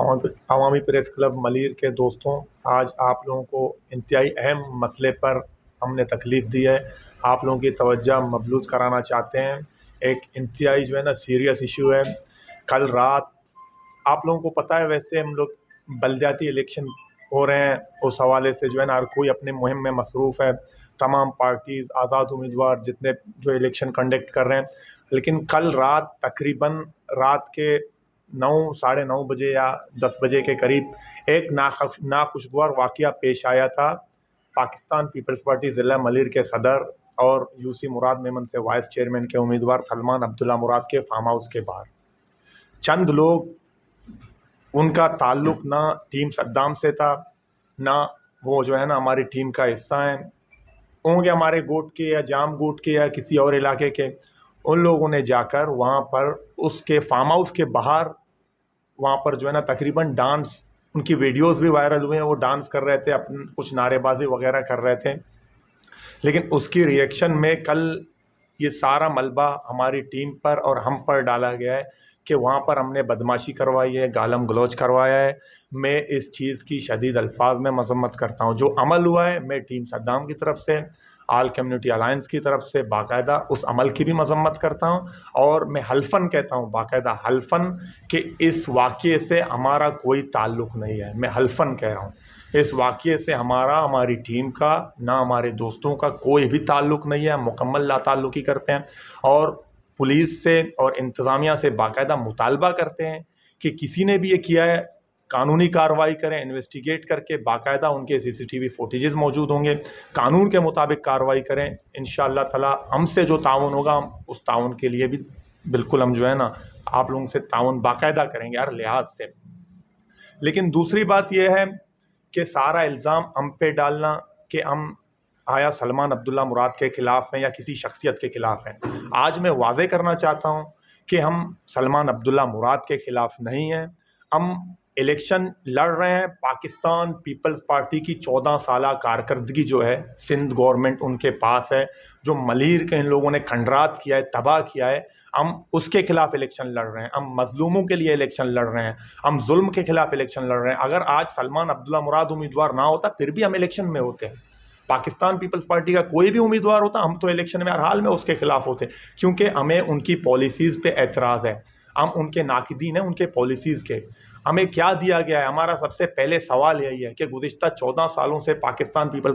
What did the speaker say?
अवामी press club Malir के दोस्तों, आज आप लोगों को इंतहाई अहम मसले पर हमने तकलीफ़ दी है। आप लोगों की तवज्जो मबलूज़ कराना चाहते हैं। एक इंतहाई जो है ना सीरियस इशू है। कल रात आप लोगों को पता है, वैसे हम लोग बलदियाती इलेक्शन हो रहे हैं, उस हवाले से जो है ना हर कोई अपने मुहिम में मसरूफ़ है। तमाम पार्टीज़, आज़ाद उम्मीदवार जितने जो इलेक्शन कंडक्ट कर रहे हैं। लेकिन कल रात तकरीबन रात के 9 साढ़े 9 बजे या 10 बजे के करीब एक नाखुशगवार वाक़या पेश आया था। पाकिस्तान पीपल्स पार्टी ज़िला मलिर के सदर और यूसी मुराद मेमन से वाइस चेयरमैन के उम्मीदवार सलमान अब्दुल्ला मुराद के फार्म हाउस के बाहर चंद लोग, उनका ताल्लुक़ ना टीम सद्दाम से था, ना वो जो है ना हमारी टीम का हिस्सा हैं, होंगे हमारे गोट के या जाम गोट के या किसी और इलाके के। उन लोगों ने जाकर वहाँ पर उसके फार्म हाउस के बाहर वहाँ पर जो है ना तकरीबन डांस, उनकी वीडियोस भी वायरल हुए हैं, वो डांस कर रहे थे, अपन कुछ नारेबाजी वगैरह कर रहे थे। लेकिन उसकी रिएक्शन में कल ये सारा मलबा हमारी टीम पर और हम पर डाला गया है कि वहाँ पर हमने बदमाशी करवाई है, गालम गलौच करवाया है। मैं इस चीज़ की शदीद अल्फाज में मजम्मत करता हूँ। जो अमल हुआ है, मैं टीम सद्दाम की तरफ से, आल कम्युनिटी अलायंस की तरफ से बाकायदा उस अमल की भी मजम्मत करता हूँ। और मैं हल्फन कहता हूँ, बाकायदा हल्फन, कि इस वाक़ये से हमारा कोई ताल्लुक़ नहीं है। मैं हल्फन कह रहा हूँ, इस वाक़ये से हमारा, हमारी टीम का, ना हमारे दोस्तों का कोई भी ताल्लुक़ नहीं है। हम मुकम्मल लाताल्लुक़ी करते हैं और पुलिस से और इंतज़ामिया से बाकायदा मुतालबा करते हैं कि किसी ने भी ये किया है, कानूनी कार्रवाई करें, इन्वेस्टिगेट करके बाकायदा उनके सीसीटीवी फुटेजेस मौजूद होंगे, कानून के मुताबिक कार्रवाई करें। इंशाअल्लाह ताला हमसे जो ताउन होगा, हम उस ताउन के लिए भी बिल्कुल हम जो है ना आप लोगों से ताउन बाकायदा करेंगे हर लिहाज से। लेकिन दूसरी बात यह है कि सारा इल्ज़ाम हम पे डालना कि हम आया सलमान अब्दुल्ला मुराद के ख़िलाफ़ हैं या किसी शख्सियत के ख़िलाफ़ हैं। आज मैं वाज़े करना चाहता हूँ कि हम सलमान अब्दुल्ला मुराद के ख़िलाफ़ नहीं हैं। हम इलेक्शन लड़ रहे हैं। पाकिस्तान पीपल्स पार्टी की 14 साला कारकर्दगी जो है, सिंध गवर्नमेंट उनके पास है। जो मलीर के इन लोगों ने खंडरात किया है, तबाह किया है, हम उसके ख़िलाफ़ इलेक्शन लड़ रहे हैं। हम मज़लूमों के लिए इलेक्शन लड़ रहे हैं। हम जुल्म के ख़िलाफ़ इलेक्शन लड़ रहे हैं। अगर आज सलमान अब्दुल्ला मुराद उम्मीदवार ना होता, फिर भी हम इलेक्शन में होते हैं। पाकिस्तान पीपल्स पार्टी का कोई भी उम्मीदवार होता, हम तो इलेक्शन में हर हाल में उसके खिलाफ होते, क्योंकि हमें उनकी पॉलिसीज़ पे एतराज़ है। हम उनके नाक़िदीन हैं, उनके पॉलिसीज़ के। हमें क्या दिया गया है? हमारा सबसे पहले सवाल यही है कि गुज़िश्ता 14 सालों से पाकिस्तान पीपल्स